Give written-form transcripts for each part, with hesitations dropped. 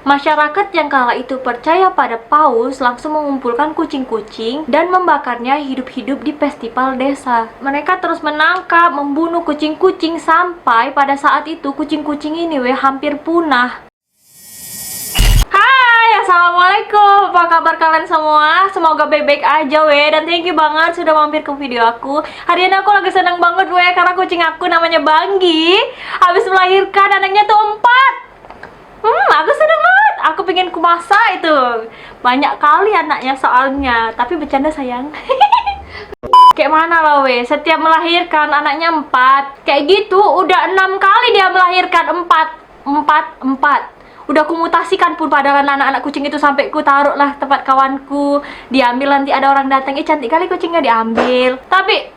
Masyarakat yang kala itu percaya pada paus langsung mengumpulkan kucing-kucing dan membakarnya hidup-hidup di festival desa. Mereka terus menangkap, membunuh kucing-kucing sampai pada saat itu kucing-kucing ini hampir punah. Hai, assalamualaikum. Apa kabar kalian semua? Semoga baik-baik aja dan thank you banget sudah mampir ke video aku. Hari ini aku lagi seneng banget karena kucing aku namanya Banggi habis melahirkan anaknya tuh 4. Aku seneng banget. Aku pengen kumasa itu. Banyak kali anaknya soalnya. Tapi bercanda sayang. Kayak mana loh setiap melahirkan anaknya 4. Kayak gitu udah 6 kali dia melahirkan 4. Udah kumutasikan pun padahal anak-anak kucing itu sampai ku taruh lah tempat kawanku. Diambil nanti ada orang datang. Cantik kali kucingnya diambil. Tapi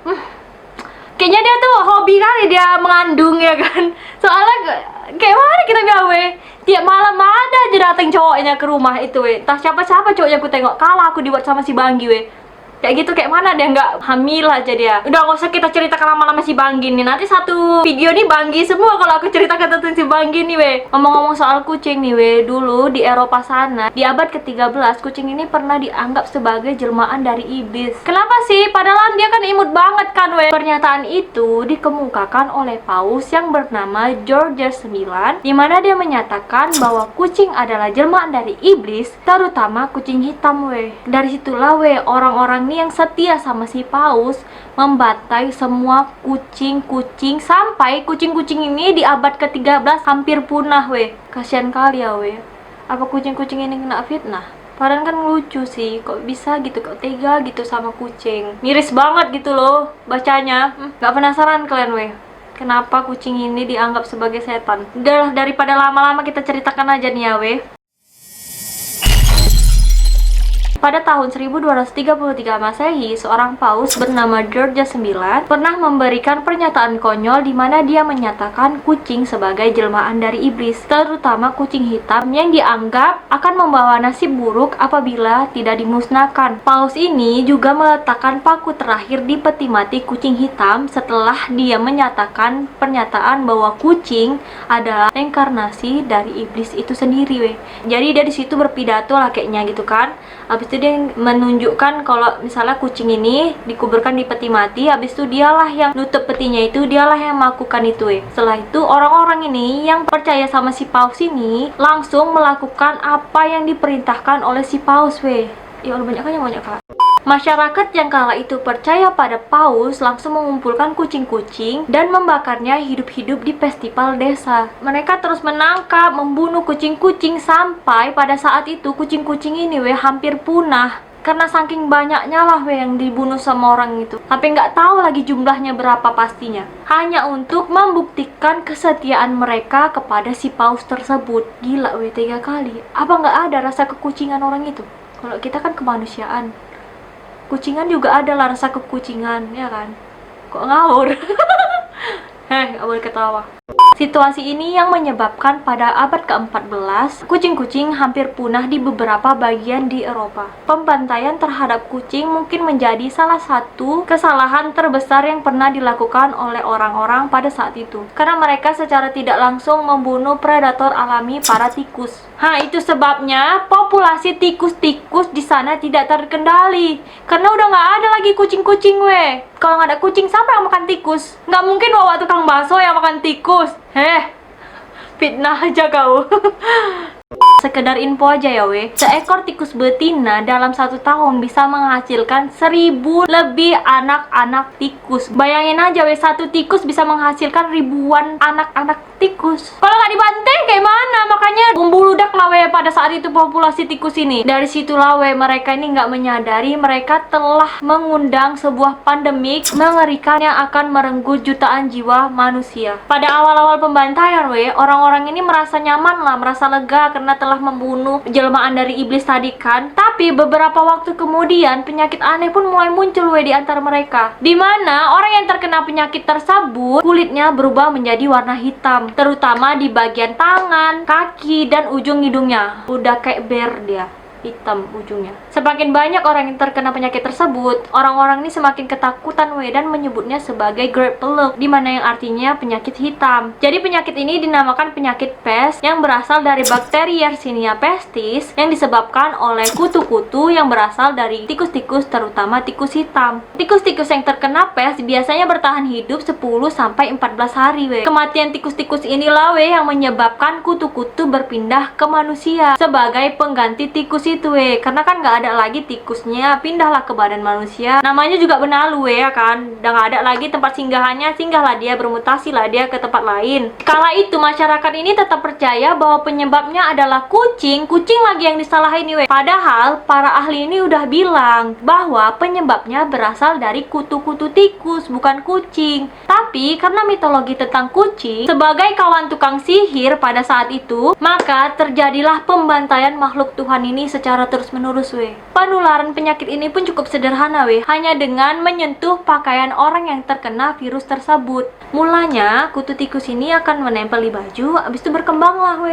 kayaknya dia tuh hobi kali dia mengandung ya kan. Soalnya kayak mana kita bilang tiap malam ada aja datang cowoknya ke rumah itu entah siapa-siapa cowoknya aku tengok kalah aku dibuat sama si Banggi kayak gitu. Kayak mana dia nggak hamil aja dia. Udah gak usah kita ceritakan lama-lama si Banggi nih. Nanti satu video nih Banggi semua kalau aku ceritakan tentang si Banggi nih Ngomong-ngomong soal kucing nih dulu di Eropa sana di abad ke-13 kucing ini pernah dianggap sebagai jelmaan dari iblis. Kenapa sih? Padahal dia kan imut banget kan Pernyataan itu dikemukakan oleh paus yang bernama Georgius IX, dimana dia menyatakan bahwa kucing adalah jelmaan dari iblis, terutama kucing hitam Dari situlah orang-orang yang setia sama si paus membantai semua kucing-kucing sampai kucing-kucing ini di abad ke-13 hampir punah Kasian kali ya Apa kucing-kucing ini kena fitnah? Padahal kan lucu sih, kok bisa gitu, kok tega gitu sama kucing. Miris banget gitu loh bacanya. Gak penasaran kalian kenapa kucing ini dianggap sebagai setan? Udah daripada lama-lama kita ceritakan aja nih ya Pada tahun 1233 Masehi, seorang paus bernama Georgius IX pernah memberikan pernyataan konyol di mana dia menyatakan kucing sebagai jelmaan dari iblis, terutama kucing hitam yang dianggap akan membawa nasib buruk apabila tidak dimusnahkan. Paus ini juga meletakkan paku terakhir di peti mati kucing hitam setelah dia menyatakan pernyataan bahwa kucing adalah reinkarnasi dari iblis itu sendiri Jadi dia di situ berpidato lah kayaknya gitu kan. Habis itu dia menunjukkan kalau misalnya kucing ini dikuburkan di peti mati, habis itu dialah yang nutup petinya itu, dialah yang melakukan itu Setelah itu orang-orang ini yang percaya sama si paus ini langsung melakukan apa yang diperintahkan oleh si paus Ya Allah, banyak kak. Masyarakat yang kala itu percaya pada paus langsung mengumpulkan kucing-kucing dan membakarnya hidup-hidup di festival desa. Mereka terus menangkap, membunuh kucing-kucing sampai pada saat itu kucing-kucing ini hampir punah. Karena saking banyaknya lah yang dibunuh sama orang itu. Tapi nggak tahu lagi jumlahnya berapa pastinya. Hanya untuk membuktikan kesetiaan mereka kepada si paus tersebut. Gila 3 kali. Apa nggak ada rasa kekucingan orang itu? Kalau kita kan kemanusiaan. Kucingan juga ada lah rasa kekucingan, ya kan? Kok ngawur? Gak boleh ketawa. Situasi ini yang menyebabkan pada abad ke-14, kucing-kucing hampir punah di beberapa bagian di Eropa. Pembantaian terhadap kucing mungkin menjadi salah satu kesalahan terbesar yang pernah dilakukan oleh orang-orang pada saat itu. Karena mereka secara tidak langsung membunuh predator alami para tikus. Itu sebabnya populasi tikus-tikus di sana tidak terkendali. Karena udah nggak ada lagi kucing-kucing Kalau nggak ada kucing, siapa yang makan tikus? Nggak mungkin bawa tukang bakso yang makan tikus. Fitnah aja kau. Sekedar info aja ya seekor tikus betina dalam 1 tahun bisa menghasilkan 1000 lebih anak-anak tikus. Bayangin aja satu tikus bisa menghasilkan ribuan anak-anak tikus. Kalau nggak dibantai kayak mana? Makanya membludak lah pada saat itu populasi tikus ini. Dari situlah mereka ini nggak menyadari mereka telah mengundang sebuah pandemik mengerikan yang akan merenggut jutaan jiwa manusia. Pada awal-awal pembantaian orang-orang ini merasa nyaman lah, merasa lega karena telah membunuh jelmaan dari iblis tadi kan. Tapi beberapa waktu kemudian penyakit aneh pun mulai muncul di antara mereka, dimana orang yang terkena penyakit tersebut kulitnya berubah menjadi warna hitam, terutama di bagian tangan, kaki, dan ujung hidungnya. Udah kayak bear dia. hitam ujungnya. Semakin banyak orang yang terkena penyakit tersebut, orang-orang ini semakin ketakutan dan menyebutnya sebagai Great Plague, di mana yang artinya penyakit hitam. Jadi penyakit ini dinamakan penyakit pest yang berasal dari bakteri Yersinia pestis yang disebabkan oleh kutu-kutu yang berasal dari tikus-tikus, terutama tikus hitam. Tikus-tikus yang terkena pest biasanya bertahan hidup 10 sampai 14 hari. Kematian tikus-tikus inilah yang menyebabkan kutu-kutu berpindah ke manusia sebagai pengganti tikus itu karena kan nggak ada lagi tikusnya, pindahlah ke badan manusia. Namanya juga benalu ya kan, udah nggak ada lagi tempat singgahannya, singgahlah dia, bermutasi lah dia ke tempat lain. Kala itu masyarakat ini tetap percaya bahwa penyebabnya adalah kucing lagi yang disalahin padahal para ahli ini udah bilang bahwa penyebabnya berasal dari kutu-kutu tikus, bukan kucing. Tapi karena mitologi tentang kucing sebagai kawan tukang sihir pada saat itu, maka terjadilah pembantaian makhluk Tuhan ini secara terus-menerus Penularan penyakit ini pun cukup sederhana hanya dengan menyentuh pakaian orang yang terkena virus tersebut. Mulanya kutu tikus ini akan menempel di baju, habis itu berkembanglah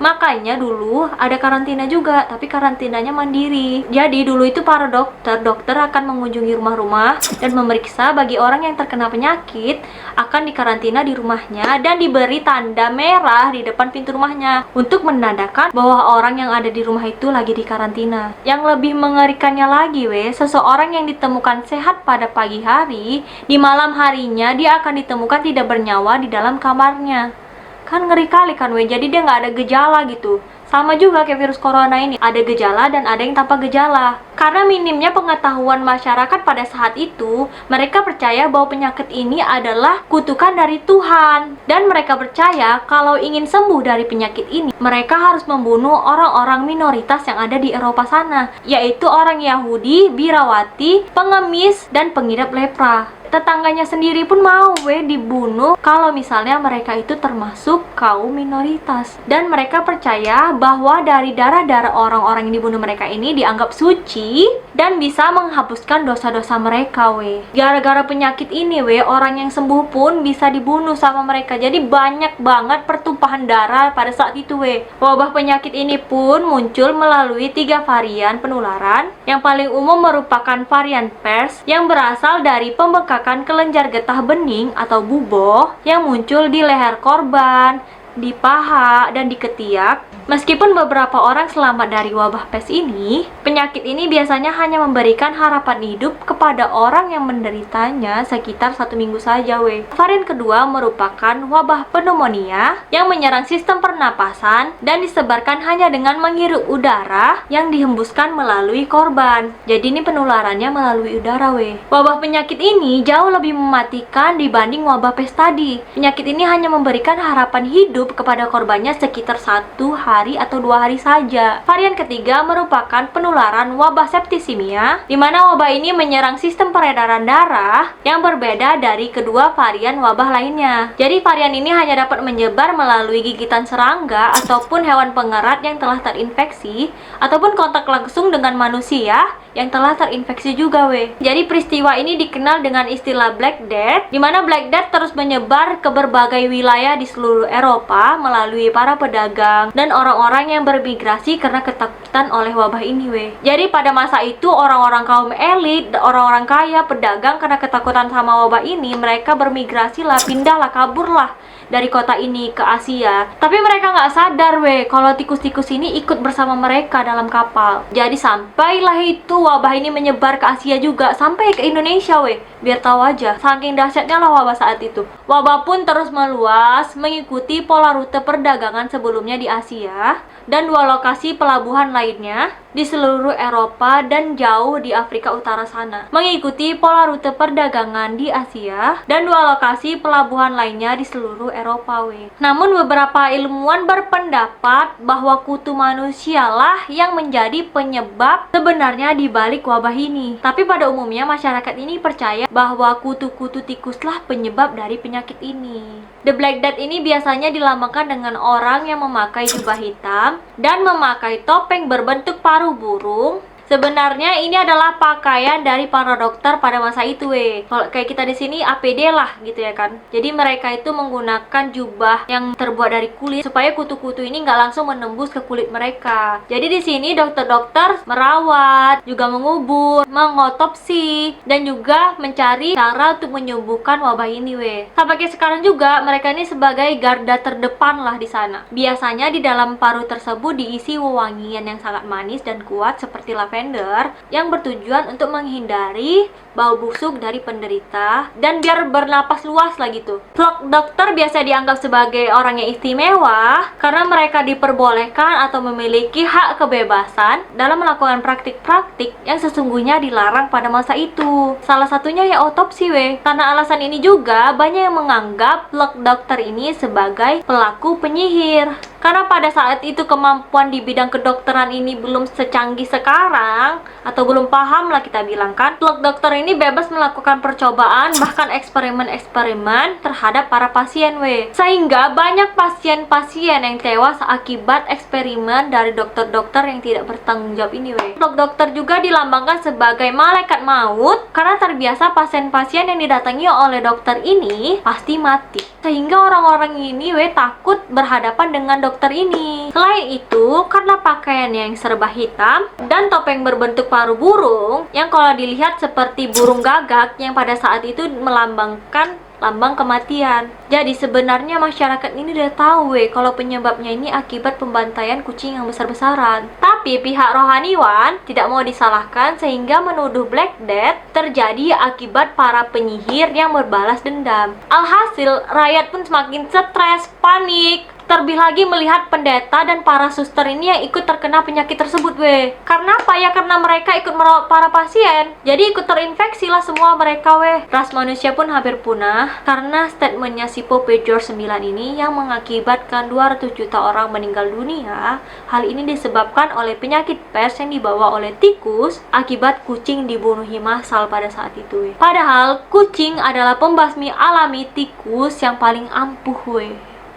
Makanya dulu ada karantina juga, tapi karantinanya mandiri. Jadi dulu itu para dokter akan mengunjungi rumah-rumah dan memeriksa bagi orang yang terkena penyakit, akan dikarantina di rumahnya dan diberi tanda merah di depan pintu rumahnya untuk menandakan bahwa orang yang ada di rumah itu lagi dikarantina. Yang lebih mengerikannya lagi seseorang yang ditemukan sehat pada pagi hari, di malam harinya dia akan ditemukan tidak bernyawa di dalam kamarnya. Kan ngeri kali kan jadi dia nggak ada gejala gitu. Sama juga kayak virus corona ini, ada gejala dan ada yang tanpa gejala. Karena minimnya pengetahuan masyarakat pada saat itu, mereka percaya bahwa penyakit ini adalah kutukan dari Tuhan. Dan mereka percaya kalau ingin sembuh dari penyakit ini, mereka harus membunuh orang-orang minoritas yang ada di Eropa sana, yaitu orang Yahudi, birawati, pengemis, dan pengidap lepra. Tetangganya sendiri pun mau dibunuh kalau misalnya mereka itu termasuk kaum minoritas. Dan mereka percaya bahwa dari darah-darah orang-orang yang dibunuh mereka ini dianggap suci dan bisa menghapuskan dosa-dosa mereka Gara-gara penyakit ini orang yang sembuh pun bisa dibunuh sama mereka. Jadi banyak banget pertumpahan darah pada saat itu Wabah penyakit ini pun muncul melalui 3 varian penularan. Yang paling umum merupakan varian PERS yang berasal dari pembengkakan kelenjar getah bening atau buboh yang muncul di leher korban, di paha, dan di ketiak. Meskipun beberapa orang selamat dari wabah pes ini, penyakit ini biasanya hanya memberikan harapan hidup kepada orang yang menderitanya sekitar 1 minggu saja Varian kedua merupakan wabah pneumonia yang menyerang sistem pernapasan dan disebarkan hanya dengan menghirup udara yang dihembuskan melalui korban. Jadi ini penularannya melalui udara Wabah penyakit ini jauh lebih mematikan dibanding wabah pes tadi. Penyakit ini hanya memberikan harapan hidup kepada korbannya sekitar 1 hari atau 2 hari saja. Varian ketiga merupakan penularan wabah septisimia, di mana wabah ini menyerang sistem peredaran darah yang berbeda dari kedua varian wabah lainnya. Jadi varian ini hanya dapat menyebar melalui gigitan serangga ataupun hewan pengerat yang telah terinfeksi ataupun kontak langsung dengan manusia yang telah terinfeksi juga Jadi peristiwa ini dikenal dengan istilah Black Death, di mana Black Death terus menyebar ke berbagai wilayah di seluruh Eropa melalui para pedagang dan orang-orang yang bermigrasi karena ketakutan oleh wabah ini Jadi pada masa itu orang-orang kaum elit, orang-orang kaya, pedagang karena ketakutan sama wabah ini, mereka bermigrasi lah, pindahlah, kaburlah dari kota ini ke Asia. Tapi mereka nggak sadar kalau tikus-tikus ini ikut bersama mereka dalam kapal. Jadi sampailah itu wabah ini menyebar ke Asia juga, sampai ke Indonesia Biar tahu aja, saking dahsyatnya lah wabah saat itu. Wabah pun terus meluas mengikuti pola rute perdagangan sebelumnya di Asia dan 2 lokasi pelabuhan lainnya di seluruh Eropa dan jauh di Afrika Utara sana. Mengikuti pola rute perdagangan di Asia dan 2 lokasi pelabuhan lainnya di seluruh Eropa Namun beberapa ilmuwan berpendapat bahwa kutu manusialah yang menjadi penyebab sebenarnya di balik wabah ini. Tapi pada umumnya masyarakat ini percaya bahwa kutu-kutu tikuslah penyebab dari penyakit ini. The Black Death ini biasanya dilambangkan dengan orang yang memakai jubah hitam dan memakai topeng berbentuk paruh burung Sebenarnya ini adalah pakaian dari para dokter pada masa itu kalau kayak kita di sini APD lah gitu ya kan. Jadi mereka itu menggunakan jubah yang terbuat dari kulit supaya kutu-kutu ini nggak langsung menembus ke kulit mereka. Jadi di sini dokter-dokter merawat, juga mengubur, mengotopsi, dan juga mencari cara untuk menyembuhkan wabah ini Sampai kayak sekarang juga mereka ini sebagai garda terdepan lah di sana. Biasanya di dalam paru tersebut diisi wewangian yang sangat manis dan kuat seperti lavender yang bertujuan untuk menghindari bau busuk dari penderita dan biar bernapas luas lah gitu. Dokter biasa dianggap sebagai orang yang istimewa karena mereka diperbolehkan atau memiliki hak kebebasan dalam melakukan praktik-praktik yang sesungguhnya dilarang pada masa itu. Salah satunya ya otopsi Karena alasan ini juga banyak yang menganggap dokter ini sebagai pelaku penyihir. Karena pada saat itu kemampuan di bidang kedokteran ini belum secanggih sekarang, atau belum paham lah kita bilang kan, dokter ini bebas melakukan percobaan bahkan eksperimen-eksperimen terhadap para pasien Sehingga banyak pasien-pasien yang tewas akibat eksperimen dari dokter-dokter yang tidak bertanggung jawab ini Dokter juga dilambangkan sebagai malaikat maut karena terbiasa pasien-pasien yang didatangi oleh dokter ini pasti mati. Sehingga orang-orang ini takut berhadapan dengan dokter ini. Selain itu, karena pakaiannya yang serba hitam dan topeng berbentuk paru burung yang kalau dilihat seperti burung gagak yang pada saat itu melambangkan lambang kematian. Jadi sebenarnya masyarakat ini udah tahu kalau penyebabnya ini akibat pembantaian kucing yang besar-besaran. Tapi pihak rohaniwan tidak mau disalahkan sehingga menuduh Black Death terjadi akibat para penyihir yang berbalas dendam. Alhasil, rakyat pun semakin stres, panik, terlebih lagi melihat pendeta dan para suster ini yang ikut terkena penyakit tersebut Karena apa ya? Karena mereka ikut merawat para pasien, jadi ikut terinfeksi lah semua mereka Ras manusia pun hampir punah karena statementnya si Pope George IX ini yang mengakibatkan 200 juta orang meninggal dunia. Hal ini disebabkan oleh penyakit pers yang dibawa oleh tikus akibat kucing dibunuhi massal pada saat itu Padahal kucing adalah pembasmi alami tikus yang paling ampuh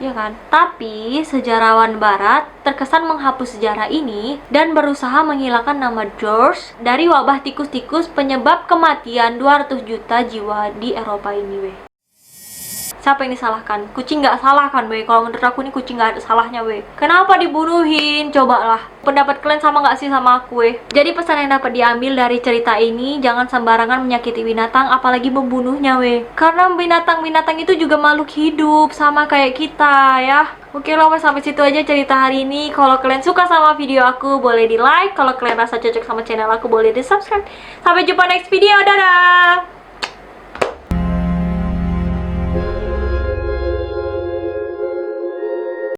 ya kan? Tapi sejarawan barat terkesan menghapus sejarah ini dan berusaha menghilangkan nama George dari wabah tikus-tikus penyebab kematian 200 juta jiwa di Eropa ini Siapa yang disalahkan? Kucing nggak salah kan Kalau menurut aku nih kucing nggak ada salahnya Kenapa dibunuhin? Cobalah. Pendapat kalian sama nggak sih sama aku Jadi pesan yang dapat diambil dari cerita ini, jangan sembarangan menyakiti binatang, apalagi membunuhnya Karena binatang-binatang itu juga makhluk hidup sama kayak kita ya. Oke lah, sampai situ aja cerita hari ini. Kalau kalian suka sama video aku, boleh di like. Kalau kalian rasa cocok sama channel aku, boleh di subscribe. Sampai jumpa next video, dadah.